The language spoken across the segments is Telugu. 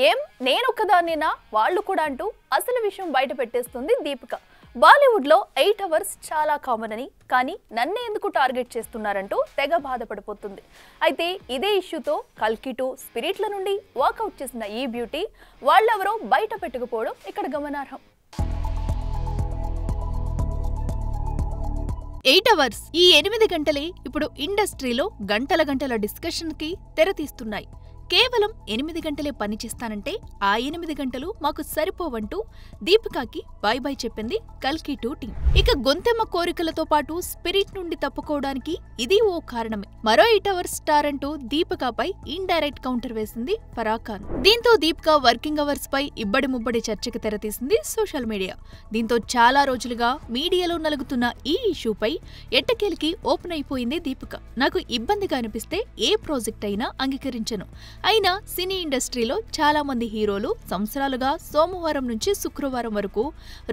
ఏం నేనొక్కదాన్నేనా వాళ్ళు కూడా అంటూ అసలు విషయం బయట పెట్టేస్తుంది దీపిక. బాలీవుడ్ లో 8 అవర్స్ చాలా కామన్ అని, కానీ నన్నే ఎందుకు టార్గెట్ చేస్తున్నారంటూ తెగ బాధపడిపోతుంది. అయితే ఇదే ఇష్యూతో కల్కి 2 స్పిరిట్ల నుండి వాకౌట్ చేసిన ఈ బ్యూటీ వాళ్ళెవరో బయట పెట్టుకుపోవడం ఇక్కడ గమనార్హం. 8 అవర్స్ ఈ 8 గంటలే ఇప్పుడు ఇండస్ట్రీలో గంటల డిస్కషన్ కి తెరతీస్తున్నాయి. కేవలం 8 గంటలే పని చేస్తానంటే ఆ 8 గంటలు మాకు సరిపోవంటూ దీపికాకి బై బై చెప్పింది కల్కి 2 టీం. ఇక గొంతెమ్మ కోరికలతో పాటు స్పిరిట్ నుండి తప్పుకోవడానికి ఇది ఓ కారణమే. మరో 8 అవర్స్ స్టార్ అంటూ దీపికాపై ఇండైరెక్ట్ కౌంటర్ వేసింది ఫరా ఖాన్. దీంతో దీపిక వర్కింగ్ అవర్స్ పై ఇబ్బడి ముబ్బడి చర్చకి తెరతీసింది సోషల్ మీడియా. దీంతో చాలా రోజులుగా మీడియాలో నలుగుతున్న ఈ ఇష్యూపై ఎట్టకేలికి ఓపెన్ అయిపోయింది దీపిక. నాకు ఇబ్బందిగా అనిపిస్తే ఏ ప్రాజెక్ట్ అయినా అంగీకరించను. అయినా సినీ ఇండస్ట్రీలో చాలా మంది హీరోలు సంవత్సరాలుగా సోమవారం నుంచి శుక్రవారం వరకు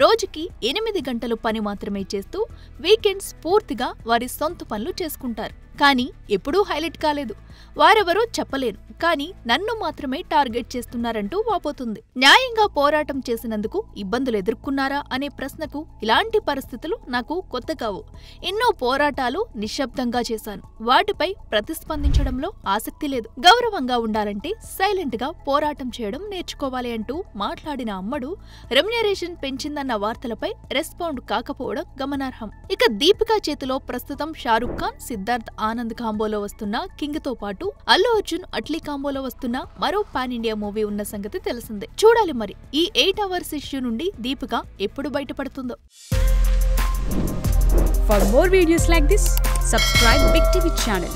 రోజుకి 8 గంటలు పని మాత్రమే చేస్తూ వీకెండ్స్ పూర్తిగా వారి సొంత పనులు చేసుకుంటారు. కానీ ఎప్పుడూ హైలైట్ కాలేదు. వారెవరో చెప్పలేను, కానీ నన్ను మాత్రమే టార్గెట్ చేస్తున్నారంటూ వాపోతుంది. న్యాయంగా పోరాటం చేసినందుకు ఇబ్బందులు ఎదుర్కొన్నారా అనే ప్రశ్నకు ఇలాంటి పరిస్థితులు నాకు కొత్త కావు. ఎన్నో పోరాటాలు నిశ్శబ్దంగా చేశాను. వాటిపై ప్రతిస్పందించడంలో ఆసక్తి లేదు. గౌరవంగా ఉండాలంటే సైలెంట్ గా పోరాటం చేయడం నేర్చుకోవాలి అంటూ మాట్లాడిన అమ్మడు రెమ్యునరేషన్ పెంచిందన్న వార్తలపై రెస్పాండ్ కాకపోవడం గమనార్హం. ఇక దీపికా చేతిలో ప్రస్తుతం షారుఖ్ ఖాన్, సిద్ధార్థ్ ఆనంద్ కాంబోలో వస్తున్న కింగ్ తో పాటు అల్లు అర్జున్, అట్లీ కాంబోలో వస్తున్న మరో పాన్ ఇండియా మూవీ ఉన్న సంగతి తెలిసిందే. చూడాలి మరి ఈ 8 అవర్స్ ఇష్యూ నుండి దీపిక ఎప్పుడు బయటపడుతుందో. For more videos like this, subscribe Big TV channel.